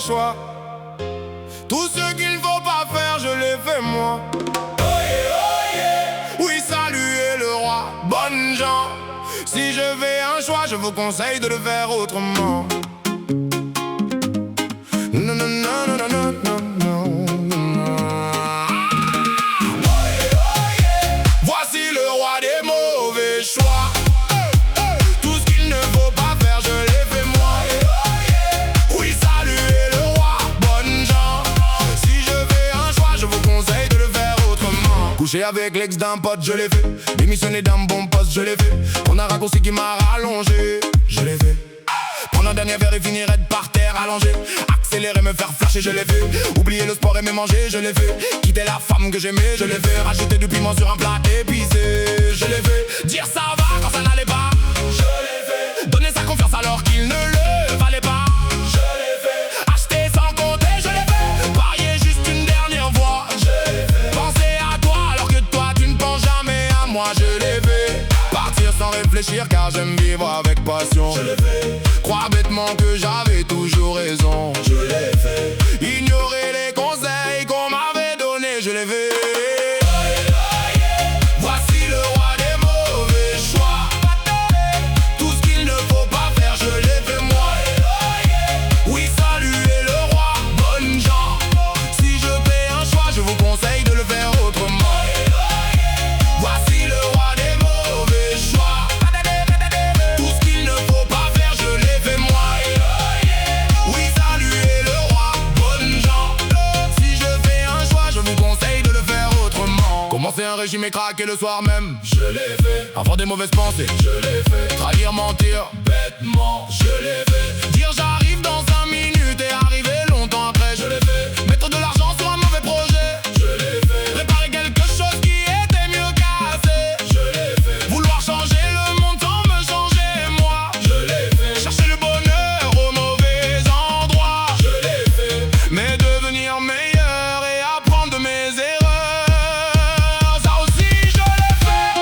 choix. Tout ce qu'il ne faut pas faire, je l'ai fait moi. Oui, saluez le roi, bonnes gens. Si je fais un choix, je vous conseille de le faire autrement. Non, non, non, non, non, non, non, non. Voici le roi des mauvais choix. Tout ce qu'il ne faut pas faire, je l'ai fait moi. Oui, saluez le roi, bonnes gens. Si je fais un choix, je vous conseille de le faire autrement. Coucher avec l'ex d'un pote, je l'ai fait. Démissionner d'un bon poste, je l'ai fait. Prendre un raccourci qui m'a rallongé, je l'ai fait. Prendre un dernier verre et finir être par terre allongé. Accélérer, me faire flasher, je l'ai fait. Oublier le sport, aimer manger, je l'ai fait. Quitter la femme que j'aimais, je l'ai fait. Rajouter du piment sur un plat épicé, je l'ai fait. Dire ça va quand ça n'allait pas, je l'ai fait. Donner sa confiance alors qu'il ne le valait pas, je l'ai fait. Acheter sans compter, je l'ai fait. Parier juste une dernière fois, je l'ai fait. Penser à toi alors que toi tu ne penses jamais à moi, je l'ai fait. Partir sans réfléchir car j'aime vivre avec passion, je l'ai fait. Croire bêtement que j'avais toujours raison, je l'ai fait. Ignorer les conseils qu'on m'avait donnés, je l'ai fait. Voici le roi des mauvais choix. Tout ce qu'il ne faut pas faire, je l'ai fait moi. Oui, saluez le roi, bonnes gens. Si je fais un choix, je vous conseille de le faire autrement. Voici le roi des mauvais choix. Tout ce qu'il ne faut pas faire, je l'ai fait moi. Oui, saluez le roi, bonnes gens. Si je fais un choix, je vous conseille de le faire autrement. Commencer un régime et craquer le soir même, je l'ai fait. Avoir des mauvaises pensées, je l'ai fait. Trahir, mentir, bêtement, je l'ai fait. Dire j'arrive dans 5 minutes et arriver longtemps après, je l'ai fait. Mettre de l'argent sur un mauvais projet, je l'ai fait. Réparer quelque chose qui était mieux cassé, je l'ai fait. Vouloir changer le monde sans me changer moi, je l'ai fait. Chercher le bonheur au mauvais endroit, je l'ai fait. Mais devenir meilleur et apprendre de mes erreurs, ça aussi je l'ai fait.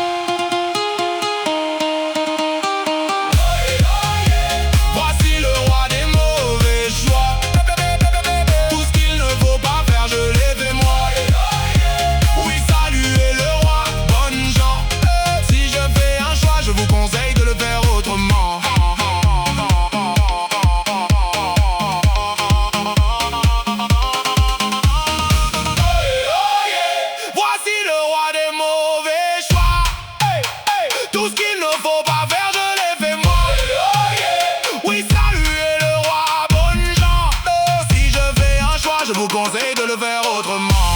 Voici le roi des mauvais choix. Tout ce qu'il ne faut pas faire, je l'ai fait moi. Oui, saluez le roi, bonnes gens. Si je fais un choix, je vous conseille de le faire autrement. Voici le roi des mauvais choix. Tout ce qu'il ne faut pas faire, je l'ai fait moi. Oui, saluez le roi, bonnes gens. Si je fais un choix, je vous conseille de le faire autrement.